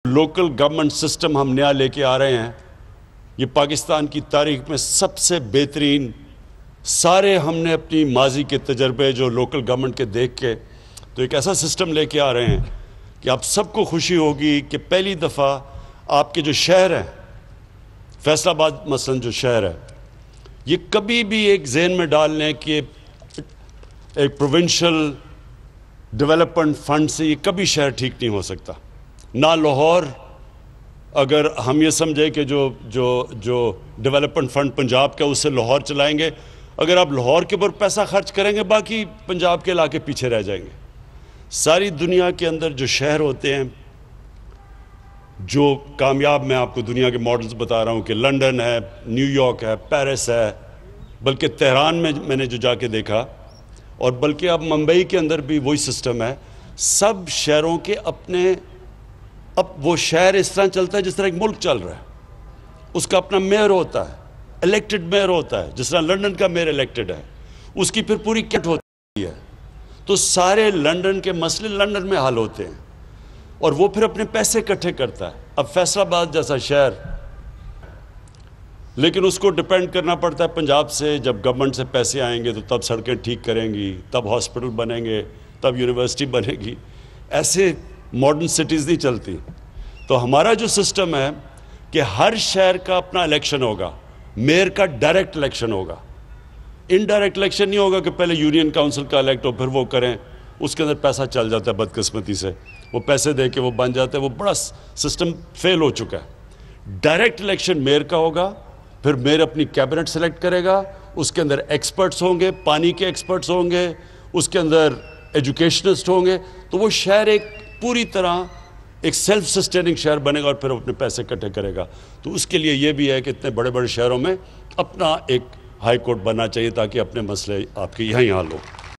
Local government system हम नया लेके आ रहे हैं, ये पाकिस्तान की तारीख में सबसे बेहतरीन। सारे हमने अपनी माजी के तजर्बे जो लोकल गवर्नमेंट के देख के तो एक ऐसा सिस्टम लेके आ रहे हैं कि आप सबको खुशी होगी कि पहली दफ़ा आपके जो शहर हैं, फैसलाबाद मसलन जो शहर है, ये कभी भी एक जहन में डाल लें कि एक प्रोविंशियल डेवलपमेंट फंड से ये कभी शहर ठीक नहीं हो सकता। ना लाहौर, अगर हम ये समझें कि जो जो जो डेवलपमेंट फंड पंजाब का उससे लाहौर चलाएंगे, अगर आप लाहौर के ऊपर पैसा खर्च करेंगे बाकी पंजाब के इलाके पीछे रह जाएंगे। सारी दुनिया के अंदर जो शहर होते हैं जो कामयाब, मैं आपको दुनिया के मॉडल्स बता रहा हूँ कि लंदन है, न्यूयॉर्क है, पेरिस है, बल्कि तेहरान में मैंने जो जाके देखा, और बल्कि अब मुंबई के अंदर भी वही सिस्टम है। सब शहरों के अपने, अब वो शहर इस तरह चलता है जिस तरह एक मुल्क चल रहा है, उसका अपना मेयर होता है, इलेक्टेड मेयर होता है। जिस तरह लंदन का मेयर इलेक्टेड है, उसकी फिर पूरी कैट होती है, तो सारे लंदन के मसले लंदन में हल होते हैं और वो फिर अपने पैसे इकट्ठे करता है। अब फैसलाबाद जैसा शहर, लेकिन उसको डिपेंड करना पड़ता है पंजाब से। जब गवर्नमेंट से पैसे आएंगे तो तब सड़कें ठीक करेंगी, तब हॉस्पिटल बनेंगे, तब यूनिवर्सिटी बनेगी। ऐसे मॉडर्न सिटीज़ नहीं चलती। तो हमारा जो सिस्टम है कि हर शहर का अपना इलेक्शन होगा, मेयर का डायरेक्ट इलेक्शन होगा, इनडायरेक्ट इलेक्शन नहीं होगा कि पहले यूनियन काउंसिल का इलेक्ट हो फिर वो करें, उसके अंदर पैसा चल जाता है बदकिस्मती से, वो पैसे दे के वो बन जाते हैं, वो बड़ा सिस्टम फेल हो चुका है। डायरेक्ट इलेक्शन मेयर का होगा, फिर मेयर अपनी कैबिनेट सेलेक्ट करेगा, उसके अंदर एक्सपर्ट्स होंगे, पानी के एक्सपर्ट्स होंगे, उसके अंदर एजुकेशनिस्ट होंगे, तो वो शहर एक पूरी तरह एक सेल्फ सस्टेनिंग शहर बनेगा और फिर अपने पैसे इकट्ठे करेगा। तो उसके लिए ये भी है कि इतने बड़े बड़े शहरों में अपना एक हाई कोर्ट बनना चाहिए ताकि अपने मसले आपके यहीं हल हो।